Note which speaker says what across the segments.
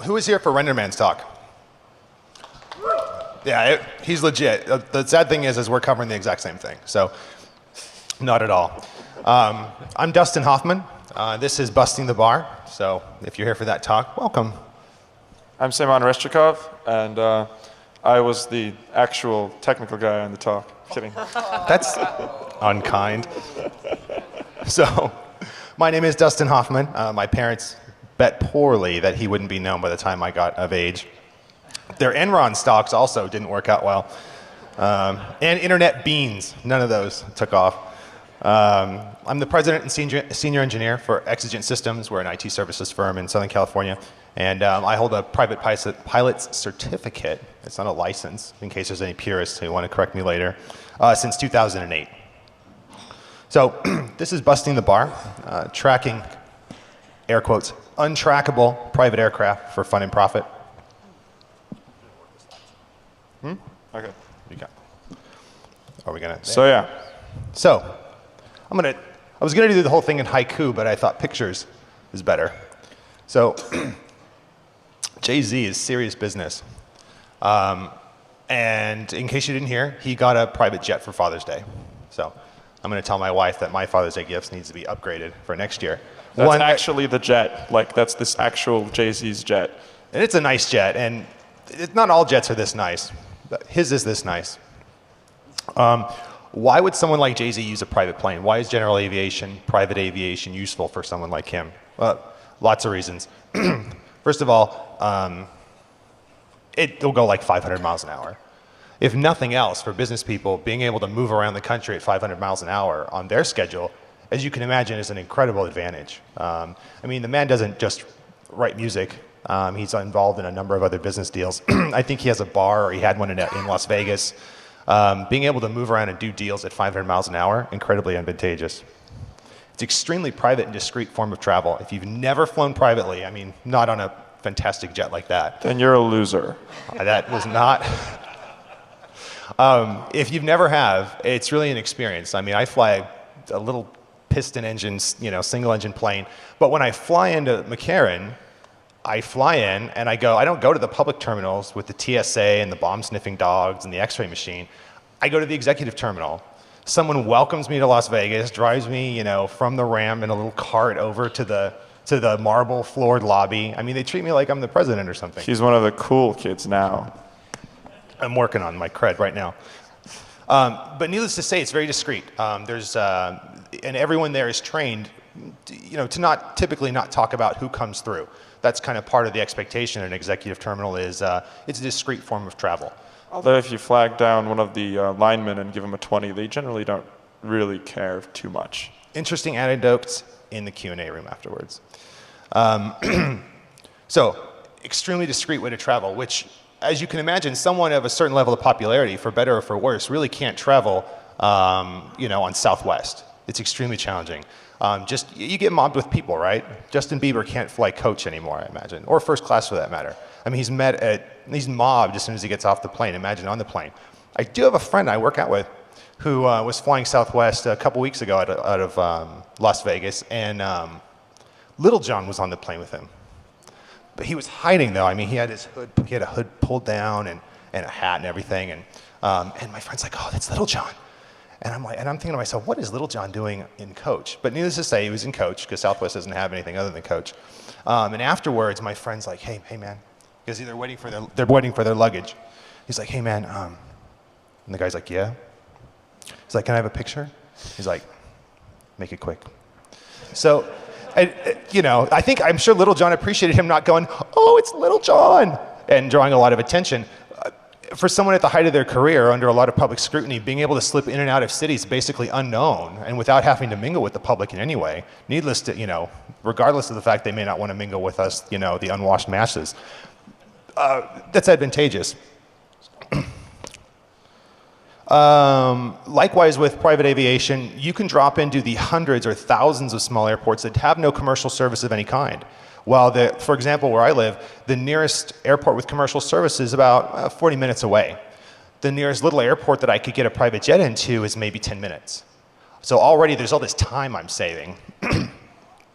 Speaker 1: who is here for RenderMan's talk? Yeah, he's legit. The sad thing is we're covering the exact same thing, so not at all. I'm Dustin Hoffman. This is Busting the Bar, so if you're here for that talk, welcome.
Speaker 2: I'm Simon Reshchikov, and I was the actual technical guy on the talk. Kidding.
Speaker 1: That's unkind. So, my name is Dustin Hoffman. My parents bet poorly that he wouldn't be known by the time I got of age. Their Enron stocks also didn't work out well. And internet beans, none of those took off. I'm the president and senior engineer for Exigent Systems. We're an IT services firm in Southern California. And I hold a private pilot's certificate. It's not a license, in case there's any purists who want to correct me later, since 2008. So this is Busting the Bar, tracking, air quotes, untrackable private aircraft for fun and profit.
Speaker 2: Okay.
Speaker 1: You got. Are we gonna?
Speaker 2: So yeah.
Speaker 1: So, I was gonna do the whole thing in haiku, but I thought pictures is better. So, Jay-Z is serious business. And in case you didn't hear, he got a private jet for Father's Day. So, I'm gonna tell my wife that my Father's Day gifts needs to be upgraded for next year.
Speaker 2: That's actually the jet. Like, that's this actual Jay-Z's jet.
Speaker 1: And it's a nice jet, and not all jets are this nice. But his is this nice. Why would someone like Jay-Z use a private plane? Why is general aviation, private aviation useful for someone like him? Well, lots of reasons. First of all, it'll go like 500 miles an hour. If nothing else, for business people, being able to move around the country at 500 miles an hour on their schedule, as you can imagine, is an incredible advantage. I mean, the man doesn't just write music. He's involved in a number of other business deals. I think he has a bar, or he had one in Las Vegas. Being able to move around and do deals at 500 miles an hour, incredibly advantageous. It's extremely private and discreet form of travel. If you've never flown privately, I mean, not on a fantastic jet like that.
Speaker 2: Then you're a loser.
Speaker 1: That was not. If you've never have, it's really an experience. I mean, I fly a little piston engine, single engine plane. But when I fly into McCarran, I fly in and I don't go to the public terminals with the TSA and the bomb sniffing dogs and the x-ray machine. I go to the executive terminal. Someone welcomes me to Las Vegas, drives me, from the ramp in a little cart over to the marble floored lobby. I mean, they treat me like I'm the president or something.
Speaker 2: He's one of the cool kids now.
Speaker 1: I'm working on my cred right now. But needless to say, it's very discreet. And everyone there is trained, to typically not talk about who comes through. That's kind of part of the expectation in an executive terminal is it's a discreet form of travel.
Speaker 2: Although if you flag down one of the linemen and give him a 20, they generally don't really care too much.
Speaker 1: Interesting anecdotes in the Q&A room afterwards. So, extremely discreet way to travel, which, as you can imagine, someone of a certain level of popularity, for better or for worse, really can't travel on Southwest. It's extremely challenging. You get mobbed with people, right? Justin Bieber can't fly coach anymore, I imagine, or first class for that matter. I mean, he's mobbed as soon as he gets off the plane. Imagine on the plane. I do have a friend I work out with who was flying Southwest a couple weeks ago out of Las Vegas, and Little John was on the plane with him. But he was hiding though. I mean, he had a hood pulled down and a hat and everything, and my friend's like, "Oh, that's Little John." And I'm thinking to myself, what is Little John doing in coach? But needless to say, he was in coach because Southwest doesn't have anything other than coach. And afterwards, my friend's like, hey man, because they're waiting for their luggage. He's like, hey man, and the guy's like, yeah. He's like, can I have a picture? He's like, make it quick. So, I'm sure Little John appreciated him not going, oh, it's Little John, and drawing a lot of attention. For someone at the height of their career, under a lot of public scrutiny, being able to slip in and out of cities basically unknown and without having to mingle with the public in any way, regardless of the fact they may not want to mingle with us, the unwashed masses, that's advantageous. Likewise with private aviation, you can drop into the hundreds or thousands of small airports that have no commercial service of any kind. While, for example, where I live, the nearest airport with commercial service is about 40 minutes away. The nearest little airport that I could get a private jet into is maybe 10 minutes. So already there's all this time I'm saving.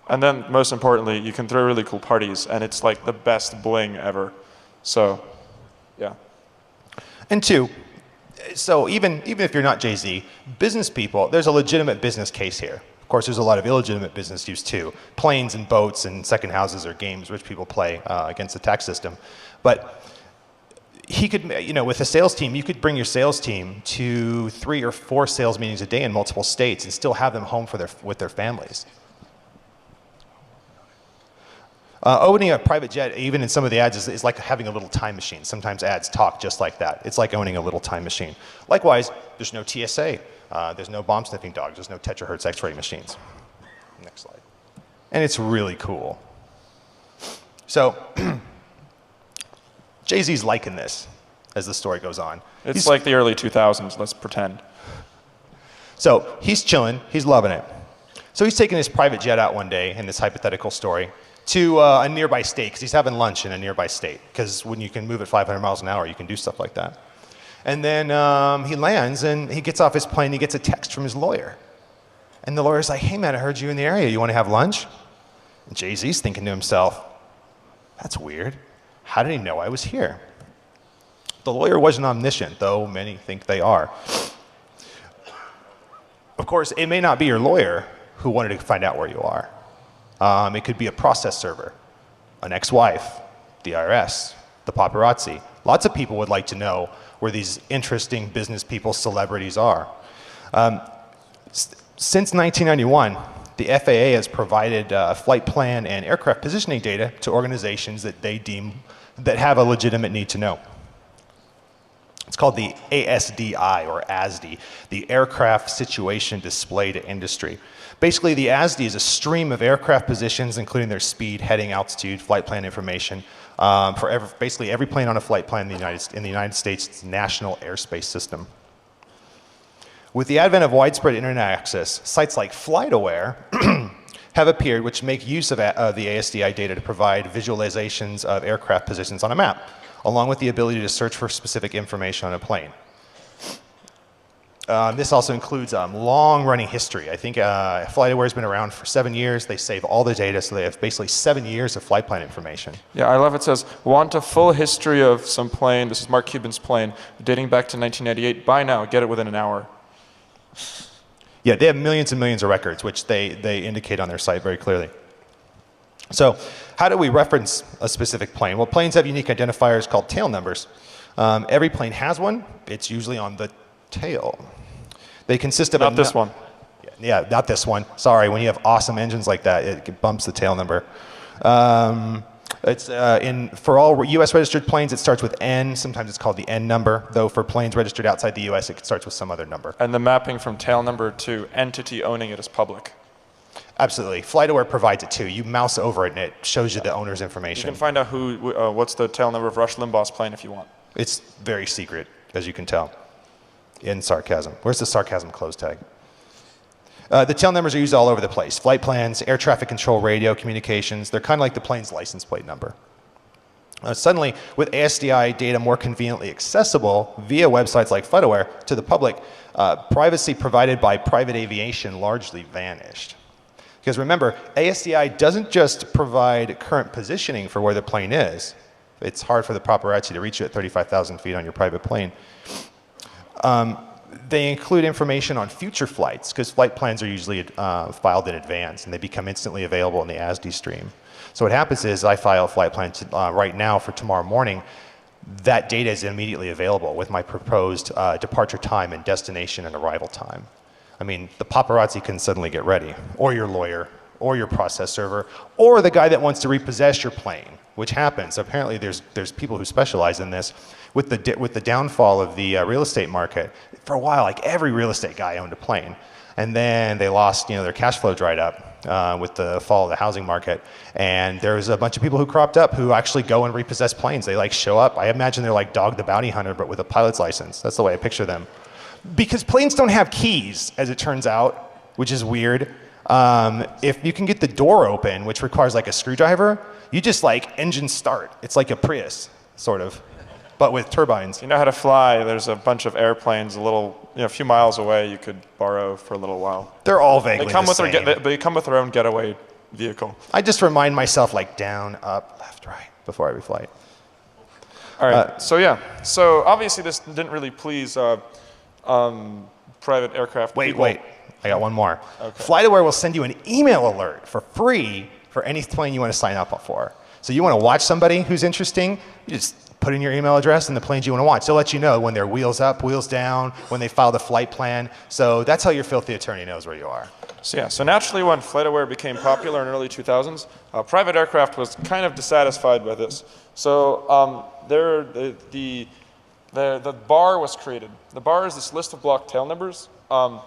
Speaker 2: And then, most importantly, you can throw really cool parties, and it's like the best bling ever. So, yeah.
Speaker 1: And two, so even if you're not Jay-Z, business people, there's a legitimate business case here. Of course, there's a lot of illegitimate business use too. Planes and boats and second houses are games rich people play against the tax system. But he could, with a sales team, you could bring your sales team to 3 or 4 sales meetings a day in multiple states and still have them home with their families. Owning a private jet, even in some of the ads, is like having a little time machine. Sometimes ads talk just like that. It's like owning a little time machine. Likewise, there's no TSA. There's no bomb sniffing dogs. There's no terahertz X-ray machines. Next slide. And it's really cool. So Jay-Z's liking this as the story goes on.
Speaker 2: It's like the early 2000s, let's pretend.
Speaker 1: So he's chilling. He's loving it. So he's taking his private jet out one day in this hypothetical story to a nearby state, because he's having lunch in a nearby state, because when you can move at 500 miles an hour, you can do stuff like that. And then he lands, and he gets off his plane, he gets a text from his lawyer. And the lawyer's like, hey man, I heard you in the area, you want to have lunch? And Jay-Z's thinking to himself, that's weird. How did he know I was here? The lawyer wasn't omniscient, though many think they are. Of course, it may not be your lawyer who wanted to find out where you are. It could be a process server, an ex-wife, the IRS, the paparazzi. Lots of people would like to know where these interesting business people, celebrities are. Since 1991, the FAA has provided flight plan and aircraft positioning data to organizations that they deem that have a legitimate need to know. It's called the ASDI, or ASDI, the Aircraft Situation Display to Industry. Basically, the ASDI is a stream of aircraft positions, including their speed, heading, altitude, flight plan information, for basically every plane on a flight plan in the United States national airspace system. With the advent of widespread internet access, sites like FlightAware have appeared, which make use of the ASDI data to provide visualizations of aircraft positions on a map, along with the ability to search for specific information on a plane. This also includes long-running history. I think FlightAware has been around for 7 years. They save all the data, so they have basically 7 years of flight plan information.
Speaker 2: Yeah, I love it. Says, want a full history of some plane, this is Mark Cuban's plane, dating back to 1998. Buy now, get it within an hour.
Speaker 1: Yeah, they have millions and millions of records, which they indicate on their site very clearly. So how do we reference a specific plane? Well, planes have unique identifiers called tail numbers. Every plane has one. It's usually on the tail. They consist of
Speaker 2: not this one.
Speaker 1: Yeah, not this one. Sorry, when you have awesome engines like that, it bumps the tail number. For all U.S. registered planes, it starts with N. Sometimes it's called the N number, though for planes registered outside the U.S., it starts with some other number.
Speaker 2: And the mapping from tail number to entity owning it is public.
Speaker 1: Absolutely. FlightAware provides it too. You mouse over it and it shows you the owner's information.
Speaker 2: You can find out what's the tail number of Rush Limbaugh's plane if you want.
Speaker 1: It's very secret, as you can tell. In sarcasm. Where's the sarcasm close tag? The tail numbers are used all over the place. Flight plans, air traffic control, radio communications. They're kind of like the plane's license plate number. Suddenly, with ASDI data more conveniently accessible via websites like FlightAware to the public, privacy provided by private aviation largely vanished. Because remember, ASDI doesn't just provide current positioning for where the plane is. It's hard for the paparazzi to reach you at 35,000 feet on your private plane. They include information on future flights, because flight plans are usually filed in advance, and they become instantly available in the ASDI stream. So what happens is I file a flight plan right now for tomorrow morning. That data is immediately available with my proposed departure time and destination and arrival time. I mean, the paparazzi can suddenly get ready, or your lawyer, or your process server, or the guy that wants to repossess your plane, which happens. Apparently there's people who specialize in this. With the downfall of the real estate market, for a while, like every real estate guy owned a plane. And then they lost, their cash flow dried up with the fall of the housing market. And there's a bunch of people who cropped up who actually go and repossess planes. They show up. I imagine they're like Dog the Bounty Hunter, but with a pilot's license. That's the way I picture them. Because planes don't have keys, as it turns out, which is weird. If you can get the door open, which requires like a screwdriver, you just engine start. It's like a Prius, sort of, but with turbines.
Speaker 2: You know how to fly. There's a bunch of airplanes a few miles away you could borrow for a little while.
Speaker 1: They're all vaguely the same.
Speaker 2: They come with their own getaway vehicle.
Speaker 1: I just remind myself like down, up, left, right before every flight.
Speaker 2: All right. So yeah. So obviously this didn't really please private aircraft people.
Speaker 1: Wait. I got one more.
Speaker 2: Okay.
Speaker 1: FlightAware will send you an email alert for free for any plane you want to sign up for. So you want to watch somebody who's interesting, you just put in your email address and the planes you want to watch. They'll let you know when they're wheels up, wheels down, when they file the flight plan. So that's how your filthy attorney knows where you are.
Speaker 2: So yeah, so naturally when FlightAware became popular in early 2000s, private aircraft was kind of dissatisfied with this. So the BARR was created. The BARR is this list of block tail numbers. Yeah,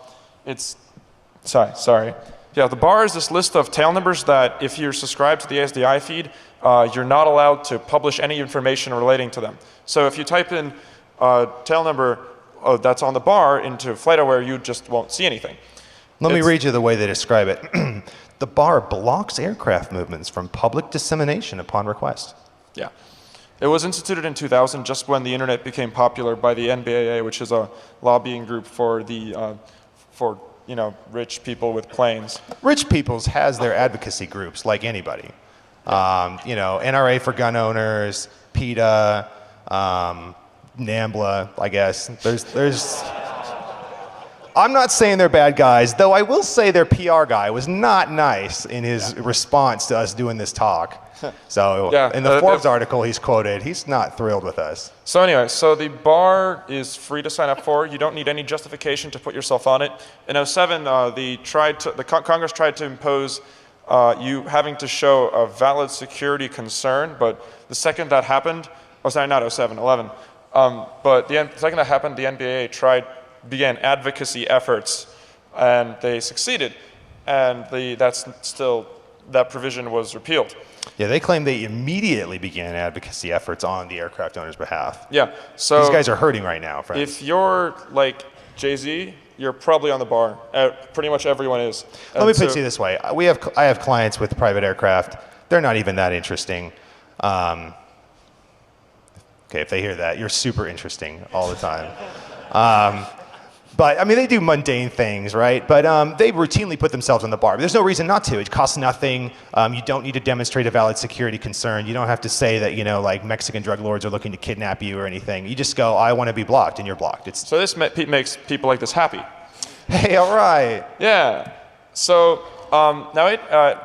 Speaker 2: the BARR is this list of tail numbers that if you're subscribed to the ASDI feed, you're not allowed to publish any information relating to them. So if you type in tail number that's on the BARR into FlightAware, you just won't see anything.
Speaker 1: Let me read you the way they describe it. The BARR blocks aircraft movements from public dissemination upon request.
Speaker 2: Yeah. It was instituted in 2000, just when the internet became popular by the NBAA, which is a lobbying group for the rich people with planes.
Speaker 1: Rich Peoples has their advocacy groups like anybody. NRA for gun owners, PETA, NAMBLA, I guess. There's I'm not saying they're bad guys, though I will say their PR guy was not nice in his response to us doing this talk. So in the Forbes article he's quoted, he's not thrilled with us.
Speaker 2: So anyway, so the BARR is free to sign up for. You don't need any justification to put yourself on it. In 2007, Congress tried to impose you having to show a valid security concern, but the second that happened, oh sorry, not 2007, 11. But the second that happened, the NBA began advocacy efforts, and they succeeded, and that provision was repealed.
Speaker 1: Yeah, they claim they immediately began advocacy efforts on the aircraft owner's behalf.
Speaker 2: Yeah, so
Speaker 1: these guys are hurting right now, friends.
Speaker 2: If you're like Jay-Z, you're probably on the BARR. Pretty much everyone is.
Speaker 1: Let me put it this way: I have clients with private aircraft. They're not even that interesting. Okay, if they hear that, you're super interesting all the time. But I mean, they do mundane things, right? But they routinely put themselves on the BARR. There's no reason not to. It costs nothing. You don't need to demonstrate a valid security concern. You don't have to say that, like Mexican drug lords are looking to kidnap you or anything. You just go, I want to be blocked, and you're blocked.
Speaker 2: So this makes people like this happy.
Speaker 1: Hey, all right.
Speaker 2: Yeah. So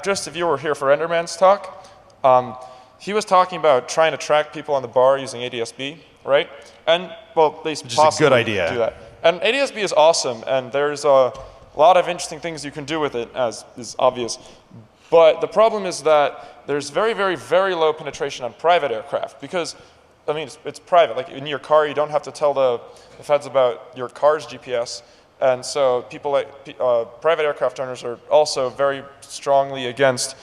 Speaker 2: just if you were here for Enderman's talk, he was talking about trying to track people on the BARR using ADS-B, right? And well, at least
Speaker 1: possibly a good idea.
Speaker 2: Do that. And ADS-B is awesome, and there's a lot of interesting things you can do with it, as is obvious. But the problem is that there's very, very, very low penetration on private aircraft because, I mean, it's private. Like in your car, you don't have to tell the feds about your car's GPS. And so people like private aircraft owners are also very strongly against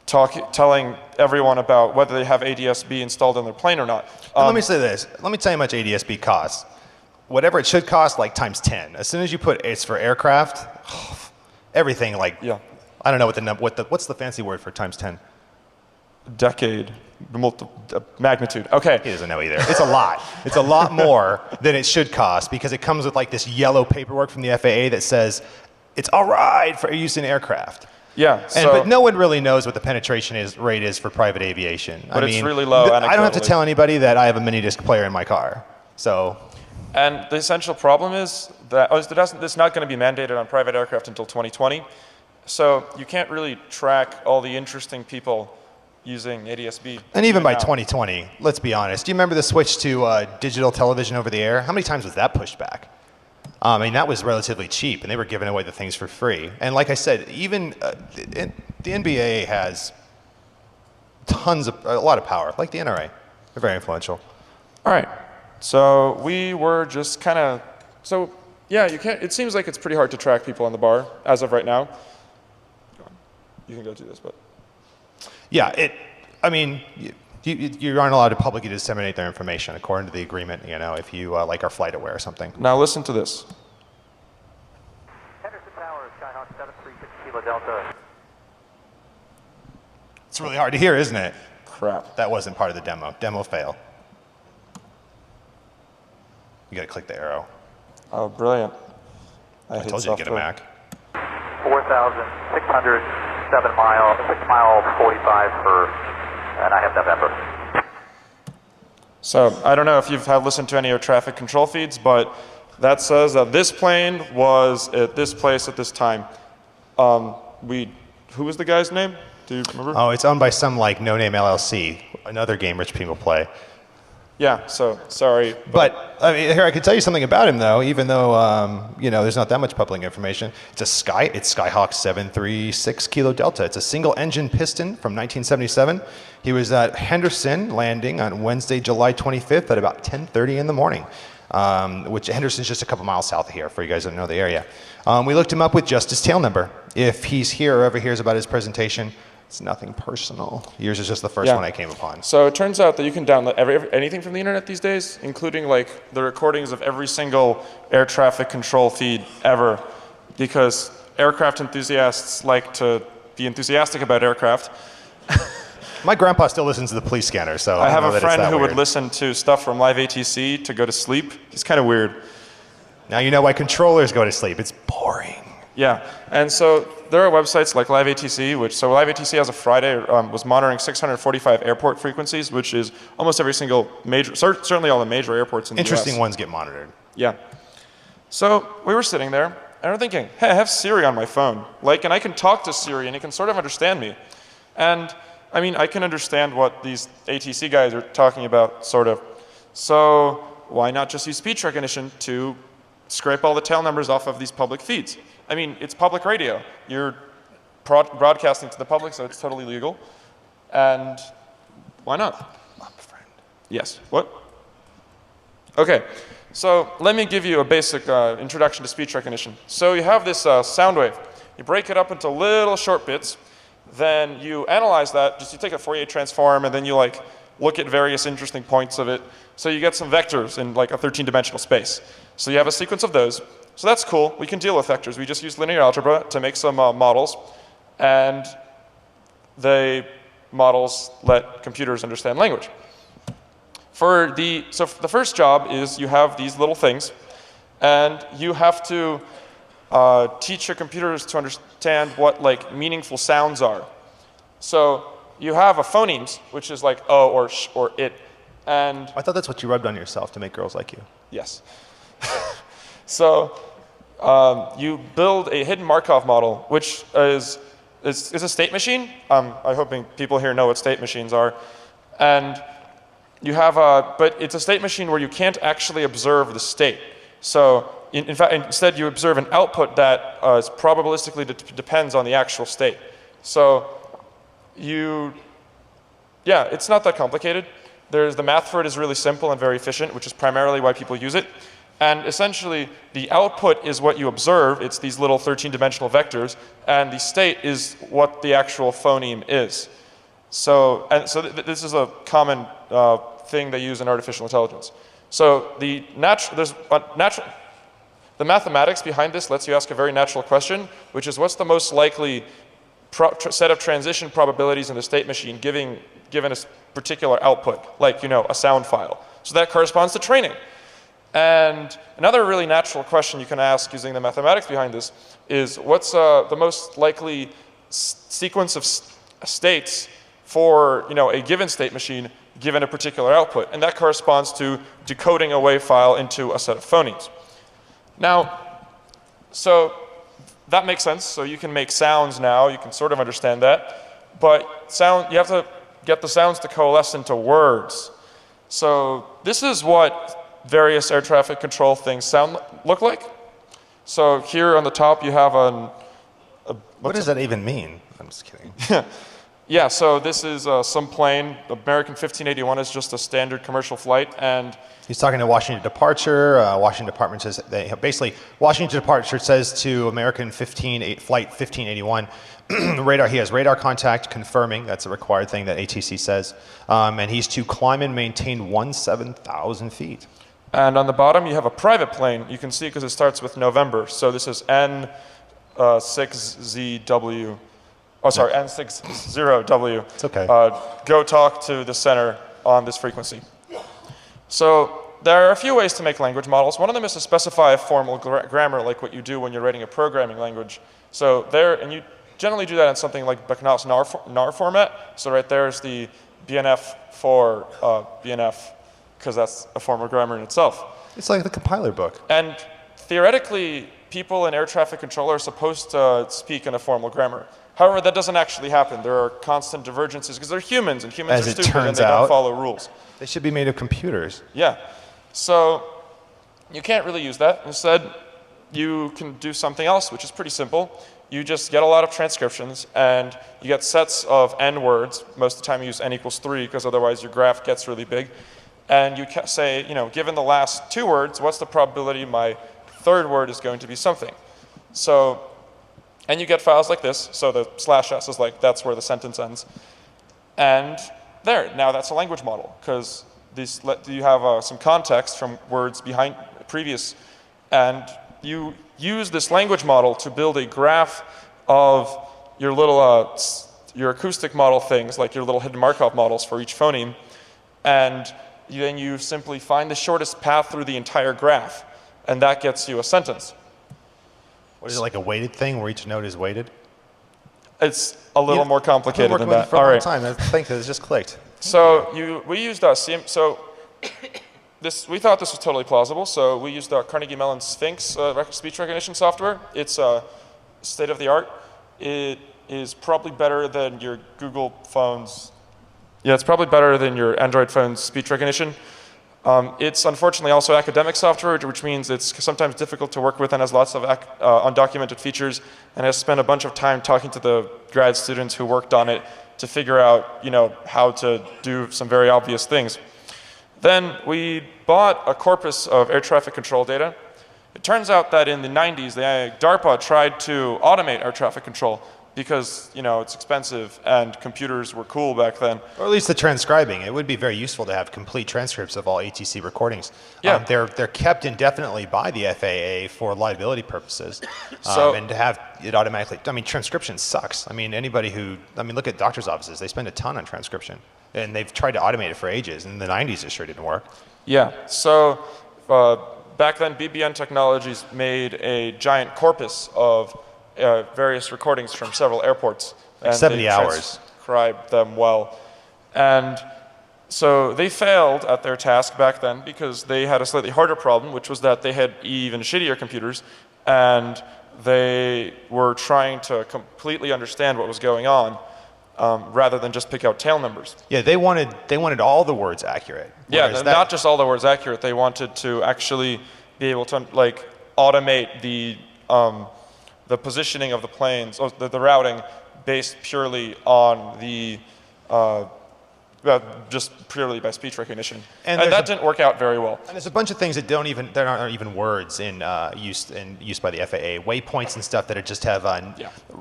Speaker 2: telling everyone about whether they have ADS-B installed in their plane or not.
Speaker 1: Let me say this. Let me tell you how much ADS-B costs. Whatever it should cost, like times 10. As soon as you put it's for aircraft, everything like,
Speaker 2: yeah.
Speaker 1: I don't know what's the fancy word for times 10?
Speaker 2: Decade, magnitude. Okay.
Speaker 1: He doesn't know either. It's a lot. It's a lot more than it should cost because it comes with like this yellow paperwork from the FAA that says it's all right for use in aircraft.
Speaker 2: Yeah.
Speaker 1: But no one really knows what the penetration rate is for private aviation.
Speaker 2: But it's really low.
Speaker 1: I don't have to tell anybody that I have a mini disc player in my car. So.
Speaker 2: And the essential problem is that it's not going to be mandated on private aircraft until 2020. So you can't really track all the interesting people using ADS-B.
Speaker 1: And even by 2020, let's be honest. Do you remember the switch to digital television over the air? How many times was that pushed back? I mean, that was relatively cheap, and they were giving away the things for free. And like I said, even the NBA has a lot of power, like the NRA. They're very influential.
Speaker 2: All right. So we were just kind of, yeah, it seems like it's pretty hard to track people on the BARR as of right now. You can go do this, but.
Speaker 1: Yeah, I mean, you aren't allowed to publicly disseminate their information according to the agreement, if you like are FlightAware or something.
Speaker 2: Now listen to this.
Speaker 3: Henderson Tower, Skyhawk 736 Kilo Delta.
Speaker 1: It's really hard to hear, isn't it?
Speaker 2: Crap.
Speaker 1: That wasn't part of the demo. Demo fail. You gotta click the arrow.
Speaker 2: Oh, brilliant.
Speaker 1: I told you to get a Mac.
Speaker 3: 4,600 7 mile, 6 mile 45 for, and I have November.
Speaker 2: So I don't know if you've listened to any air traffic control feeds, but that says that this plane was at this place at this time. Who was the guy's name? Do you remember?
Speaker 1: Oh, it's owned by some like no-name LLC, another game rich people play.
Speaker 2: Yeah, so sorry.
Speaker 1: But I mean, here I could tell you something about him though, even though you know there's not that much public information. It's Skyhawk 736 Kilo Delta. It's a single-engine piston from 1977. He was at Henderson landing on Wednesday, July 25th at about 10:30 in the morning, which Henderson's just a couple miles south of here. For you guys that don't know the area, we looked him up with just his tail number. If he's here or ever hears about his presentation, it's nothing personal. Yours is just the first one I came upon.
Speaker 2: So it turns out that you can download anything from the internet these days, including like the recordings of every single air traffic control feed ever, because aircraft enthusiasts like to be enthusiastic about aircraft.
Speaker 1: My grandpa still listens to the police scanner, so
Speaker 2: I have
Speaker 1: know
Speaker 2: a
Speaker 1: that it's
Speaker 2: friend
Speaker 1: that
Speaker 2: who
Speaker 1: weird.
Speaker 2: would listen to stuff from Live ATC to go to sleep. It's kind of weird.
Speaker 1: Now you know why controllers go to sleep. It's boring.
Speaker 2: Yeah, and so there are websites like Live ATC, so Live ATC as of Friday was monitoring 645 airport frequencies, which is almost every single major, certainly all the major airports in the US.
Speaker 1: Interesting ones get monitored.
Speaker 2: Yeah. So we were sitting there, and we're thinking, hey, I have Siri on my phone. Like, and I can talk to Siri, and it can sort of understand me. And, I mean, I can understand what these ATC guys are talking about, sort of. So why not just use speech recognition to scrape all the tail numbers off of these public feeds? I mean, it's public radio. You're broadcasting to the public, so it's totally legal. And why not?
Speaker 1: I'm a friend.
Speaker 2: Yes. What? Okay. So let me give you a basic introduction to speech recognition. So you have this sound wave. You break it up into little short bits. Then you analyze that. You take a Fourier transform, and then you like look at various interesting points of it. So you get some vectors in like a 13-dimensional space. So you have a sequence of those. So that's cool. We can deal with vectors. We just use linear algebra to make some models. And the models let computers understand language. So the first job is you have these little things. And you have to teach your computers to understand what like meaningful sounds are. So you have a phonemes, which is like O or sh or it. And
Speaker 1: I thought that's what you rubbed on yourself to make girls like you.
Speaker 2: yes. So you build a hidden Markov model, which is a state machine. I'm hoping people here know what state machines are. And you have but it's a state machine where you can't actually observe the state. So in fact, instead you observe an output that is probabilistically depends on the actual state. So it's not that complicated. The math for it is really simple and very efficient, which is primarily why people use it. And essentially, the output is what you observe. It's these little 13-dimensional vectors. And the state is what the actual phoneme is. So this is a common thing they use in artificial intelligence. So the mathematics behind this lets you ask a very natural question, which is what's the most likely set of transition probabilities in the state machine given a particular output, like a sound file. So that corresponds to training. And another really natural question you can ask using the mathematics behind this is what's the most likely sequence of states for a given state machine given a particular output, and that corresponds to decoding a wave file into a set of phonemes. Now, so that makes sense. So you can make sounds now. You can sort of understand that. But you have to get the sounds to coalesce into words. So this is what various air traffic control things look like. So here on the top you have
Speaker 1: what does that even mean? I'm just kidding.
Speaker 2: Yeah, so this is some plane. American 1581 is just a standard commercial flight, and
Speaker 1: he's talking to Washington Departure. Washington Department says Washington Departure says to American Flight 1581, he has radar contact confirming. That's a required thing that ATC says, and he's to climb and maintain 17,000 feet.
Speaker 2: And on the bottom you have a private plane. You can see because it starts with November. So this is N6ZW. Oh, sorry, N60W.
Speaker 1: It's okay.
Speaker 2: Go talk to the center on this frequency. So there are a few ways to make language models. One of them is to specify a formal grammar like what you do when you're writing a programming language. So and you generally do that in something like Becknoff's NAR format. So right there is the BNF for BNF, because that's a form of grammar in itself.
Speaker 1: It's like the compiler book.
Speaker 2: And theoretically, people in air traffic control are supposed to speak in a formal grammar. However, that doesn't actually happen. There are constant divergences because they're humans, and humans are stupid and they don't follow rules.
Speaker 1: They should be made of computers.
Speaker 2: Yeah. So you can't really use that. Instead, you can do something else, which is pretty simple. You just get a lot of transcriptions, and you get sets of n words. Most of the time you use n equals 3, because otherwise your graph gets really big. And you say, given the last 2 words, what's the probability my third word is going to be something? So, and you get files like this. So the /s is like, that's where the sentence ends. And there, now that's a language model, because you have some context from words behind previous, and you use this language model to build a graph of your little, your acoustic model things, like your little hidden Markov models for each phoneme, and then you simply find the shortest path through the entire graph, and that gets you a sentence.
Speaker 1: What is it, like a weighted thing where each note is weighted?
Speaker 2: It's a little more complicated than that.
Speaker 1: For a long time. I think it just clicked.
Speaker 2: So we used we thought this was totally plausible, so we used Carnegie Mellon Sphinx speech recognition software. It's state of the art. It is probably better than your Google phone's. Yeah, it's probably better than your Android phone's speech recognition. It's unfortunately also academic software, which means it's sometimes difficult to work with and has lots of undocumented features, and has spent a bunch of time talking to the grad students who worked on it to figure out, how to do some very obvious things. Then we bought a corpus of air traffic control data. It turns out that in the 90s, DARPA tried to automate air traffic control because, it's expensive and computers were cool back then.
Speaker 1: Or at least the transcribing. It would be very useful to have complete transcripts of all ATC recordings.
Speaker 2: Yeah.
Speaker 1: They're kept indefinitely by the FAA for liability purposes. And to have it automatically, transcription sucks. Anybody who, look at doctor's offices. They spend a ton on transcription. And they've tried to automate it for ages. In the 90s, it sure didn't work.
Speaker 2: Yeah. So back then, BBN Technologies made a giant corpus of various recordings from several airports.
Speaker 1: Like 70 hours.
Speaker 2: Transcribed them well. And so they failed at their task back then because they had a slightly harder problem, which was that they had even shittier computers, and they were trying to completely understand what was going on. Rather than just pick out tail numbers.
Speaker 1: Yeah, they wanted all the words accurate.
Speaker 2: Yeah, not just all the words accurate. They wanted to actually be able to automate the positioning of the planes, or the routing, based purely on the just purely by speech recognition. And that didn't work out very well.
Speaker 1: And there's a bunch of things that aren't even words in use by the FAA. Waypoints and stuff that just have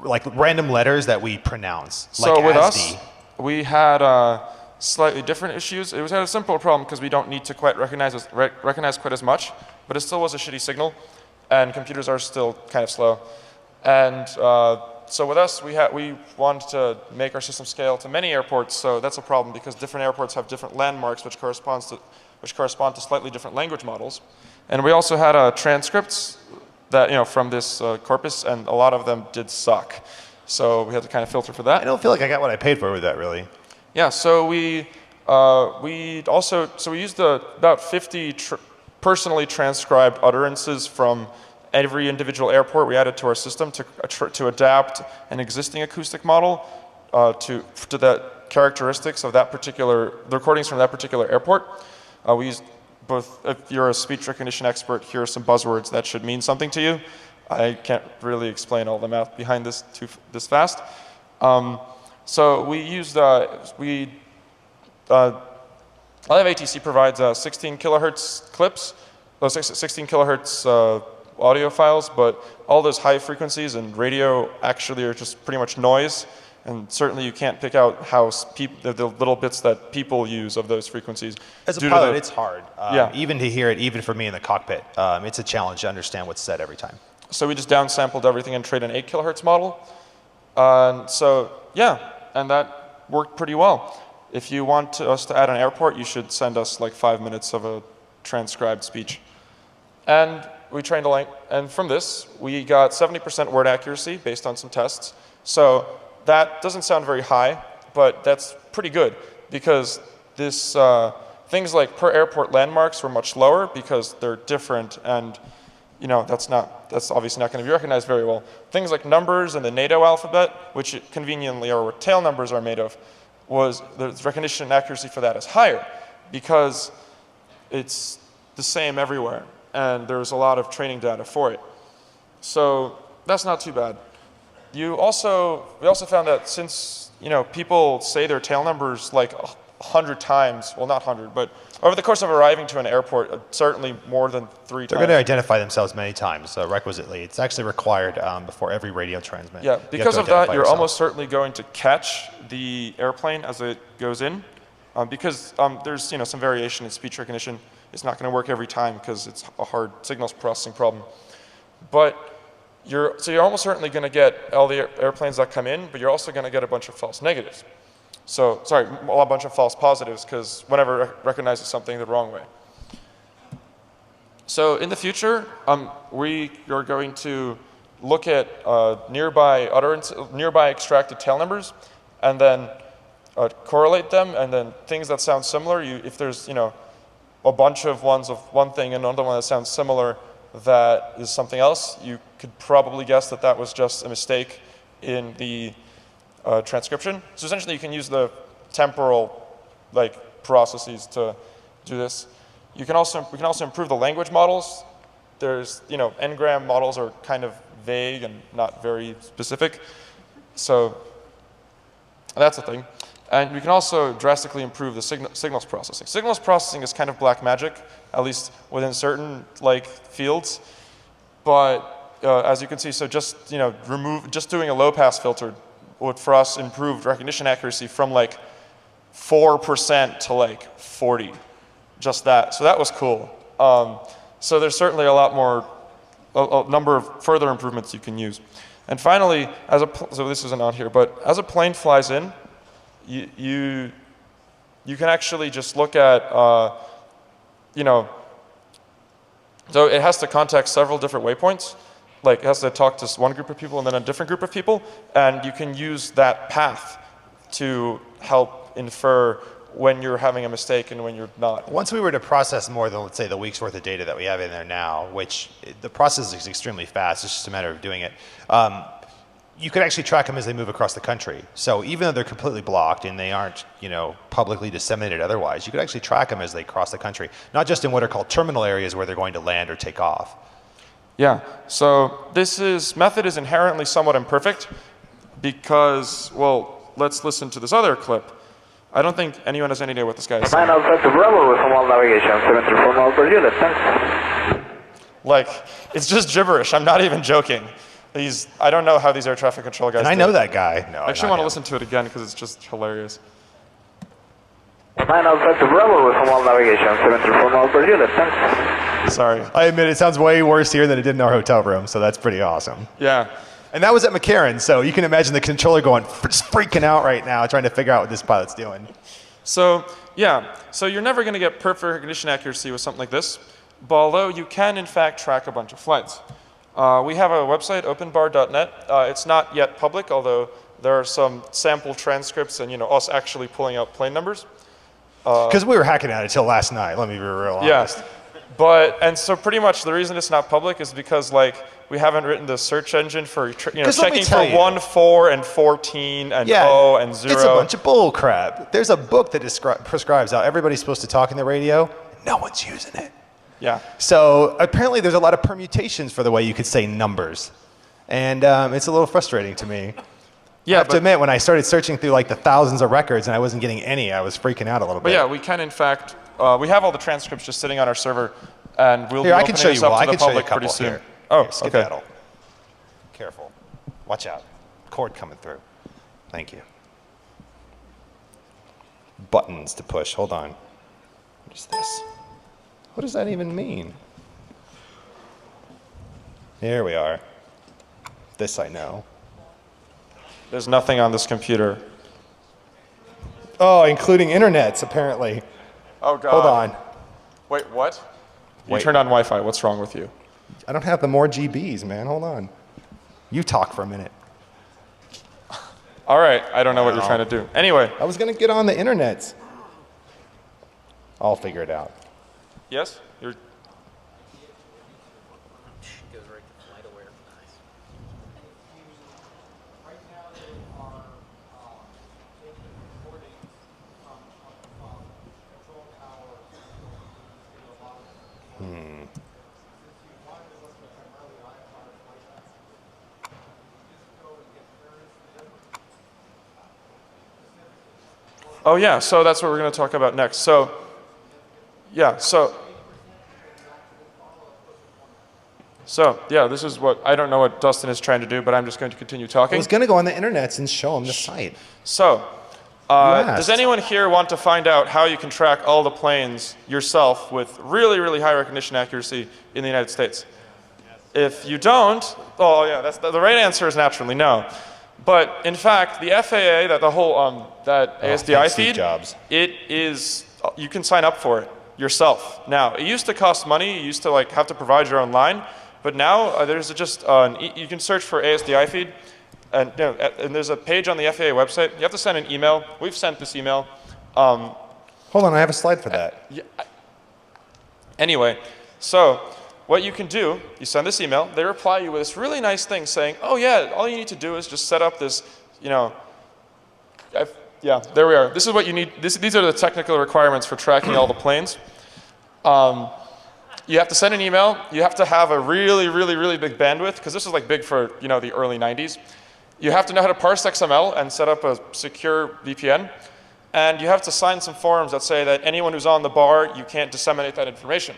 Speaker 1: like random letters that we pronounce.
Speaker 2: So
Speaker 1: like
Speaker 2: with
Speaker 1: ASD.
Speaker 2: us, we had slightly different issues. It had a simple problem because we don't need to quite recognize quite as much, but it still was a shitty signal, and computers are still kind of slow. And so with us, we wanted to make our system scale to many airports, so that's a problem because different airports have different landmarks which correspond to slightly different language models. And we also had transcripts that from this corpus, and a lot of them did suck. So we had to kind of filter for that.
Speaker 1: I don't feel like I got what I paid for with that, really.
Speaker 2: Yeah, so we used about 50 personally transcribed utterances from every individual airport we added to our system to adapt an existing acoustic model to the characteristics of the recordings from that particular airport. We used both, if you're a speech recognition expert, here are some buzzwords that should mean something to you. I can't really explain all the math behind this this fast. So we used, a lot of ATC provides 16 kilohertz clips, 16 kilohertz audio files, but all those high frequencies and radio actually are just pretty much noise, and certainly you can't pick out how the little bits that people use of those frequencies.
Speaker 1: As a pilot, it's hard. Even to hear it, even for me in the cockpit, it's a challenge to understand what's said every time.
Speaker 2: So we just downsampled everything and trained an 8 kilohertz model. And that worked pretty well. If you want us to add an airport, you should send us like 5 minutes of a transcribed speech. And we trained and from this, we got 70% word accuracy based on some tests. So that doesn't sound very high, but that's pretty good because this, things like per airport landmarks were much lower because they're different and that's obviously not going to be recognized very well. Things like numbers and the NATO alphabet, which conveniently are what tail numbers are made of, the recognition and accuracy for that is higher because it's the same everywhere and there's a lot of training data for it. So that's not too bad. We also found that since people say their tail numbers like 100 times, well not 100, but over the course of arriving to an airport, certainly more than 3 times.
Speaker 1: They're going to identify themselves many times, requisitely. It's actually required before every radio transmit.
Speaker 2: Yeah, because of that, you're almost certainly going to catch the airplane as it goes in, because there's some variation in speech recognition. It's not going to work every time because it's a hard signals processing problem. But you're almost certainly going to get all the airplanes that come in, but you're also going to get a bunch of false negatives. So, sorry, a bunch of false positives because whenever it recognizes something the wrong way. So in the future, we are going to look at nearby extracted tail numbers and then correlate them, and then things that sound similar. If there's a bunch of ones of one thing and another one that sounds similar that is something else, you could probably guess that that was just a mistake in the transcription. So essentially you can use the temporal processes to do this. We can also improve the language models. There's, n-gram models are kind of vague and not very specific. So that's a thing. And we can also drastically improve the signals processing. Signals processing is kind of black magic, at least within certain fields. But as you can see, so just doing a low pass filter would for us improve recognition accuracy from 4% to 40. Just that. So that was cool. So there's certainly a number of further improvements you can use. And finally, so this isn't on here, but as a plane flies in, you can actually just look at, so it has to contact several different waypoints. It has to talk to one group of people and then a different group of people, and you can use that path to help infer when you're having a mistake and when you're not.
Speaker 1: Once we were to process more than, let's say, the week's worth of data that we have in there now, which the process is extremely fast, it's just a matter of doing it, you could actually track them as they move across the country. So even though they're completely blocked and they aren't, publicly disseminated otherwise, you could actually track them as they cross the country, not just in what are called terminal areas where they're going to land or take off.
Speaker 2: Yeah, so this method is inherently somewhat imperfect because, well, let's listen to this other clip. I don't think anyone has any idea what this guy is saying.
Speaker 3: Bravo with normal navigation, 74 miles per unit, thanks.
Speaker 2: It's just gibberish, I'm not even joking. I don't know how these air traffic control guys
Speaker 1: And I know that guy. No,
Speaker 2: I actually want to listen to it again because it's just hilarious.
Speaker 3: 9 Alpha Bravo with normal navigation, 74 miles per unit, thanks.
Speaker 2: Sorry.
Speaker 1: I admit it sounds way worse here than it did in our hotel room, so that's pretty awesome.
Speaker 2: Yeah.
Speaker 1: And that was at McCarran, so you can imagine the controller going freaking out right now trying to figure out what this pilot's doing.
Speaker 2: So, yeah. So you're never going to get perfect recognition accuracy with something like this, but although you can, in fact, track a bunch of flights. We have a website, openbar.net. It's not yet public, although there are some sample transcripts and us actually pulling out plane numbers.
Speaker 1: Because we were hacking at it until last night, let me be real honest.
Speaker 2: Yeah. And so pretty much the reason it's not public is because we haven't written the search engine for checking for 1, 4, and 14, and 0, and 0.
Speaker 1: It's a bunch of bull crap. There's a book that prescribes how everybody's supposed to talk in the radio. No one's using it.
Speaker 2: Yeah.
Speaker 1: So apparently there's a lot of permutations for the way you could say numbers. And it's a little frustrating to me.
Speaker 2: Yeah,
Speaker 1: I have to admit, when I started searching through the thousands of records and I wasn't getting any, I was freaking out a little bit.
Speaker 2: But yeah, we can in fact, we have all the transcripts just sitting on our server, and we'll be opening this up to the public pretty soon.
Speaker 1: Here.
Speaker 2: Oh,
Speaker 1: here, skedaddle. Okay. Careful. Watch out. Cord coming through. Thank you. Buttons to push. Hold on. What is this? What does that even mean? Here we are. This I know.
Speaker 2: There's nothing on this computer.
Speaker 1: Oh, including internets, apparently.
Speaker 2: Oh, God.
Speaker 1: Hold on.
Speaker 2: Wait, what? You turned on Wi-Fi. What's wrong with you?
Speaker 1: I don't have the more GBs, man. Hold on. You talk for a minute.
Speaker 2: All right. I don't know what you're trying to do. Anyway.
Speaker 1: I was going to get on the internet. I'll figure it out.
Speaker 2: Yes? You're...
Speaker 4: Goes right to flight aware. Nice.
Speaker 2: Oh yeah, so that's what we're going to talk about next. So, yeah, so yeah, this is what, I don't know what Dustin is trying to do, but I'm just going to continue talking.
Speaker 1: I was going to go on the internet and show him the site.
Speaker 2: So, does anyone here want to find out how you can track all the planes yourself with really, really high recognition accuracy in the United States? If you don't, oh yeah, that's, the right answer is naturally no. But in fact, the FAA, that the whole that ASDI feed, it is, you can sign up for it yourself. Now, it used to cost money. You used to like have to provide your own line, but now there's just you can search for ASDI feed, and, you know, and there's a page on the FAA website. You have to send an email. We've sent this email.
Speaker 1: Hold on, I have a slide for that.
Speaker 2: Yeah, anyway, so what you can do, you send this email, they reply you with this really nice thing saying, oh yeah, all you need to do is just set up this, you know, yeah, there we are. This is what you need. These are the technical requirements for tracking all the planes. You have to send an email. You have to have a really, really, really big bandwidth, because this is like big for, you know, the early 90s. You have to know how to parse XML and set up a secure VPN. And you have to sign some forms that say that anyone who's on the BARR, you can't disseminate that information.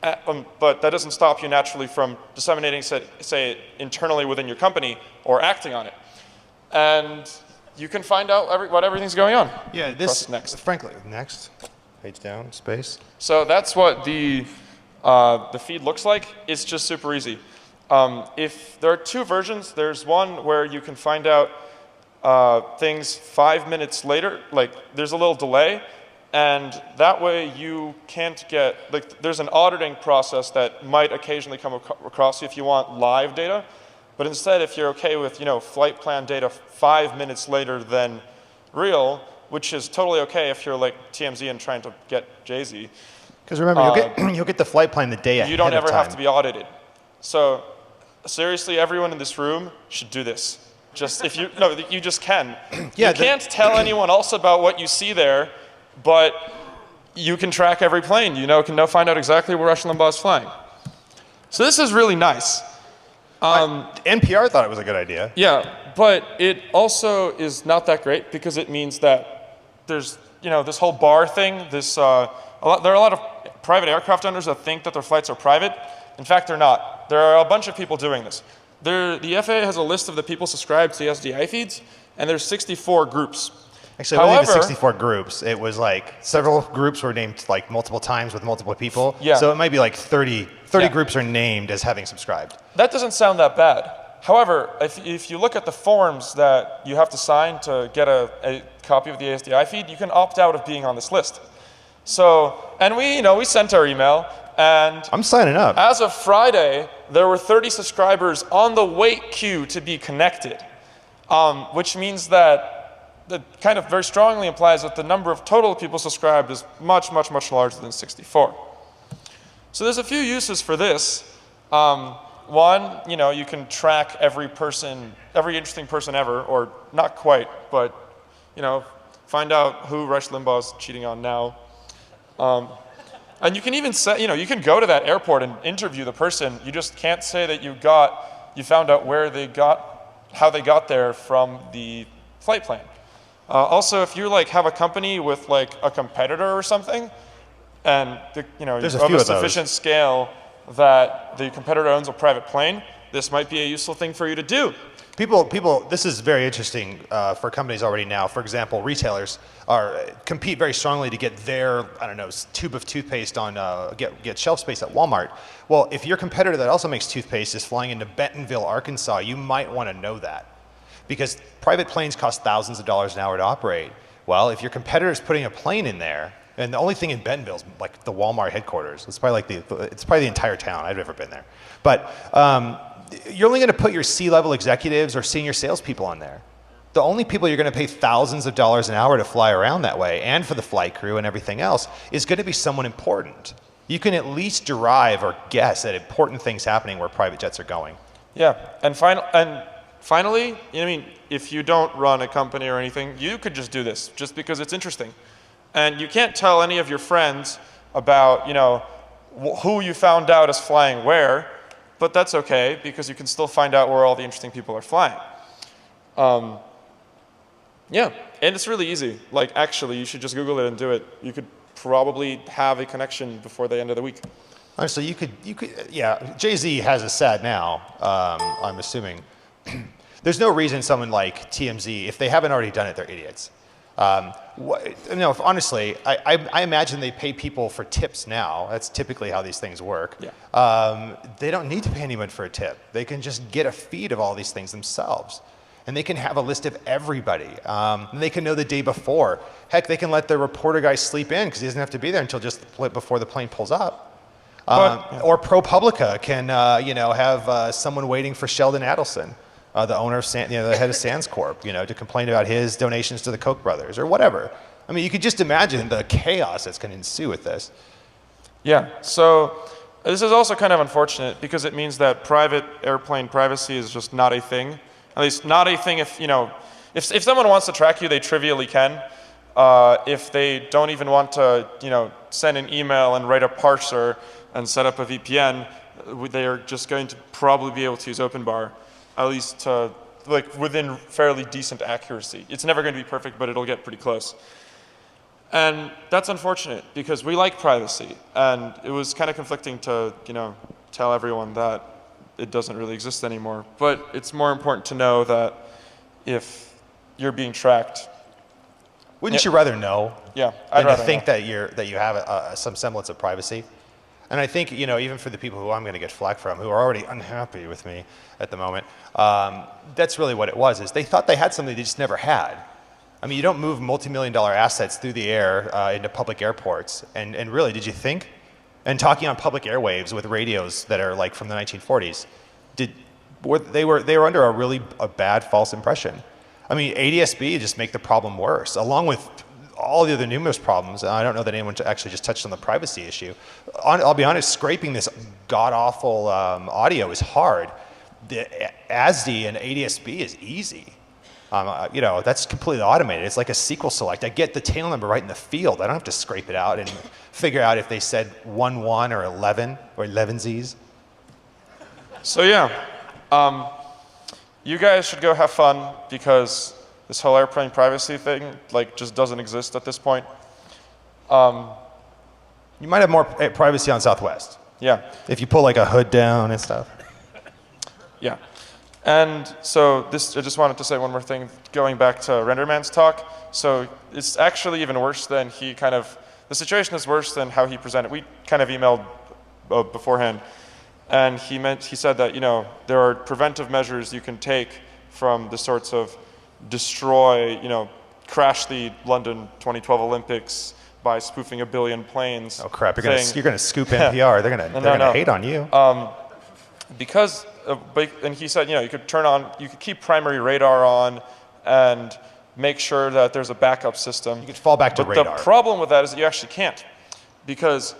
Speaker 2: But that doesn't stop you naturally from disseminating, say, internally within your company or acting on it. And you can find out what everything's going on.
Speaker 1: Yeah, this,
Speaker 2: next.
Speaker 1: frankly, next. Page down, space.
Speaker 2: So that's what the feed looks like. It's just super easy. If there are two versions, there's one where you can find out things 5 minutes later, like there's a little delay. And that way you can't get, like there's an auditing process that might occasionally come across you if you want live data. But instead, if you're okay with, you know, flight plan data 5 minutes later than real, which is totally okay if you're like TMZ and trying to get Jay-Z.
Speaker 1: Because remember, you'll get the flight plan the day ahead of time.
Speaker 2: You don't ever have to be audited. So seriously, everyone in this room should do this. Just if you, no, you just can. Yeah, you can't tell anyone else about what you see there. But you can track every plane. You know, can find out exactly where Rush Limbaugh is flying. So this is really nice.
Speaker 1: NPR thought it was a good idea.
Speaker 2: Yeah, but it also is not that great because it means that there's, you know, this whole BARR thing. This there are a lot of private aircraft owners that think that their flights are private. In fact, they're not. There are a bunch of people doing this. The FAA has a list of the people subscribed to SDI feeds, and there's 64 groups.
Speaker 1: Actually, I believe it's 64 groups. It was like several groups were named like multiple times with multiple people. Yeah. So it might be like 30 groups are named as having subscribed.
Speaker 2: That doesn't sound that bad. However, if you look at the forms that you have to sign to get a copy of the ASDI feed, you can opt out of being on this list. So, and we sent our email, and
Speaker 1: I'm signing up.
Speaker 2: As of Friday, there were 30 subscribers on the wait queue to be connected, which means that kind of very strongly implies that the number of total people subscribed is much, much, much larger than 64. So there's a few uses for this. One, you can track every interesting person ever, or not quite, but find out who Rush Limbaugh is cheating on now. And you can even say, you can go to that airport and interview the person. You just can't say that you found out how they got there from the flight plan. Also, if you have a company with a competitor or something, and you have a sufficient scale that the competitor owns a private plane, this might be a useful thing for you to do.
Speaker 1: This is very interesting for companies already now. For example, retailers compete very strongly to get their, tube of toothpaste on, get shelf space at Walmart. Well, if your competitor that also makes toothpaste is flying into Bentonville, Arkansas, you might want to know that. Because private planes cost thousands of dollars an hour to operate. Well, if your competitor is putting a plane in there, And the only thing in Bentonville is like the Walmart headquarters. It's probably the entire town. I've never been there. But you're only going to put your C-level executives or senior salespeople on there. The only people you're going to pay thousands of dollars an hour to fly around that way, and for the flight crew and everything else, is going to be someone important. You can at least derive or guess at important things happening where private jets are going.
Speaker 2: Yeah, and finally, I mean, if you don't run a company or anything, you could just do this, just because it's interesting. And you can't tell any of your friends about, who you found out is flying where, but that's okay, because you can still find out where all the interesting people are flying. Yeah, and it's really easy. Like, actually, you should just Google it and do it. You could probably have a connection before the end of the week.
Speaker 1: So you could, yeah, Jay-Z has a SAT now, I'm assuming. There's no reason someone like TMZ, if they haven't already done it, they're idiots. Honestly, I imagine they pay people for tips now. That's typically how these things work. Yeah. They don't need to pay anyone for a tip. They can just get a feed of all these things themselves. And they can have a list of everybody. And they can know the day before. Heck, they can let the reporter guy sleep in because he doesn't have to be there until just before the plane pulls up. Or ProPublica can, have someone waiting for Sheldon Adelson, the owner of the head of Sands Corp, to complain about his donations to the Koch brothers or whatever. I mean, you could just imagine the chaos that's going to ensue with this. Yeah.
Speaker 2: So this is also kind of unfortunate because it means that private airplane privacy is just not a thing. At least not a thing if someone wants to track you, they trivially can. If they don't even want to, send an email and write a parser and set up a VPN, they are just going to probably be able to use OpenBARR, at least to, within fairly decent accuracy. It's never going to be perfect, but it'll get pretty close. And that's unfortunate because we like privacy, and it was kind of conflicting to, tell everyone that it doesn't really exist anymore. But it's more important to know that if you're being tracked.
Speaker 1: Wouldn't you rather know?
Speaker 2: Yeah,
Speaker 1: I'd rather think that you have some semblance of privacy. And I think, even for the people who I'm going to get flack from, who are already unhappy with me at the moment, that's really what it was, is they thought they had something they just never had. I mean, you don't move multi-million-dollar assets through the air into public airports. And really, did you think? And talking on public airwaves with radios that are from the 1940s, they were under a bad false impression. I mean, ADS-B just make the problem worse, along with all the other numerous problems. I don't know that anyone actually just touched on the privacy issue. I'll be honest, scraping this god-awful audio is hard. The ASD and ADS-B is easy. That's completely automated. It's like a SQL select. I get the tail number right in the field. I don't have to scrape it out and figure out if they said 11 or 11 or 11Zs.
Speaker 2: So yeah, you guys should go have fun because this whole airplane privacy thing just doesn't exist at this point.
Speaker 1: You might have more privacy on Southwest.
Speaker 2: Yeah.
Speaker 1: If you pull a hood down and stuff.
Speaker 2: Yeah. And so I just wanted to say one more thing, going back to Renderman's talk. So it's actually even worse than the situation is worse than how he presented. We kind of emailed beforehand, and he said that, there are preventive measures you can take from the sorts of destroy, crash the London 2012 Olympics by spoofing 1 billion planes.
Speaker 1: Oh crap, you're gonna scoop NPR. They're gonna hate on you.
Speaker 2: Because and he said, you could keep primary radar on and make sure that there's a backup system.
Speaker 1: You could fall back to radar.
Speaker 2: But the problem with that is that you actually can't, because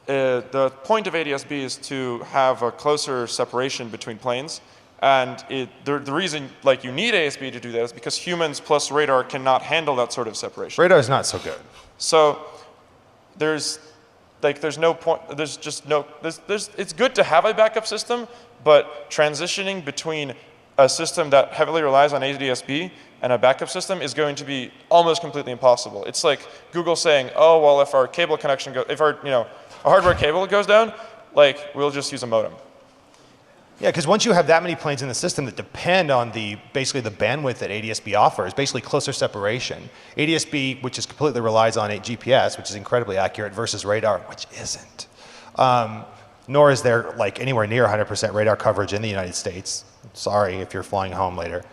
Speaker 2: the point of ADS-B is to have a closer separation between planes. And the reason you need ASB to do that is because humans plus radar cannot handle that sort of separation.
Speaker 1: Radar is not so good.
Speaker 2: So there's no point. It's good to have a backup system, but transitioning between a system that heavily relies on ADS-B and a backup system is going to be almost completely impossible. It's like Google saying, "Oh well, if our cable connection if our hardware cable goes down, we'll just use a modem."
Speaker 1: Yeah, because once you have that many planes in the system that depend on basically the bandwidth that ADS-B offers, basically closer separation. ADS-B, which completely relies on a GPS, which is incredibly accurate, versus radar, which isn't. Nor is there anywhere near 100% radar coverage in the United States. Sorry if you're flying home later.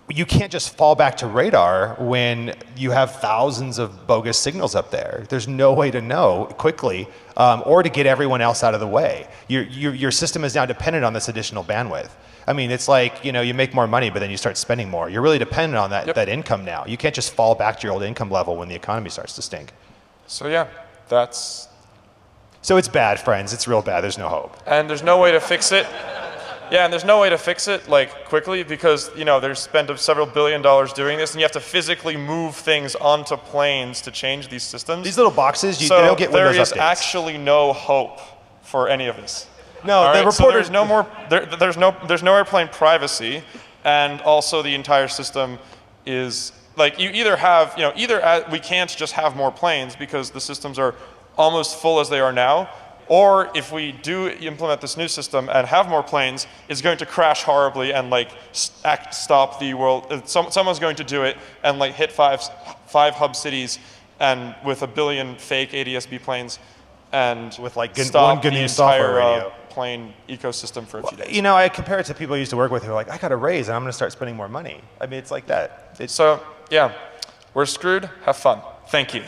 Speaker 1: you can't just fall back to radar when you have thousands of bogus signals up there. There's no way to know quickly or to get everyone else out of the way. Your system is now dependent on this additional bandwidth. I mean, it's like, you know, you make more money, but then you start spending more. You're really dependent on that income now. You can't just fall back to your old income level when the economy starts to stink.
Speaker 2: So yeah, that's...
Speaker 1: So it's bad, friends. It's real bad. There's no hope.
Speaker 2: And there's no way to fix it. Yeah, and there's no way to fix it like quickly because, you know, there's spent several $1 billion doing this, and you have to physically move things onto planes to change these systems.
Speaker 1: These little boxes, they
Speaker 2: so
Speaker 1: don't get Windows updates.
Speaker 2: there is actually no hope for any of this.
Speaker 1: No, the
Speaker 2: so
Speaker 1: reporters.
Speaker 2: there's no more. There's no airplane privacy, and also the entire system is like you either have, you know, we can't just have more planes because the systems are almost full as they are now. Or if we do implement this new system and have more planes, it's going to crash horribly and like stop the world. Someone's going to do it and like hit five hub cities and with 1 billion fake ADS-B planes and
Speaker 1: with like
Speaker 2: stop
Speaker 1: one
Speaker 2: the
Speaker 1: software
Speaker 2: entire
Speaker 1: radio.
Speaker 2: plane ecosystem for a few days.
Speaker 1: You know, I compare it to people I used to work with who are like, I got a raise and I'm going to start spending more money. I mean, it's like that.
Speaker 2: So yeah, we're screwed. Have fun. Thank you.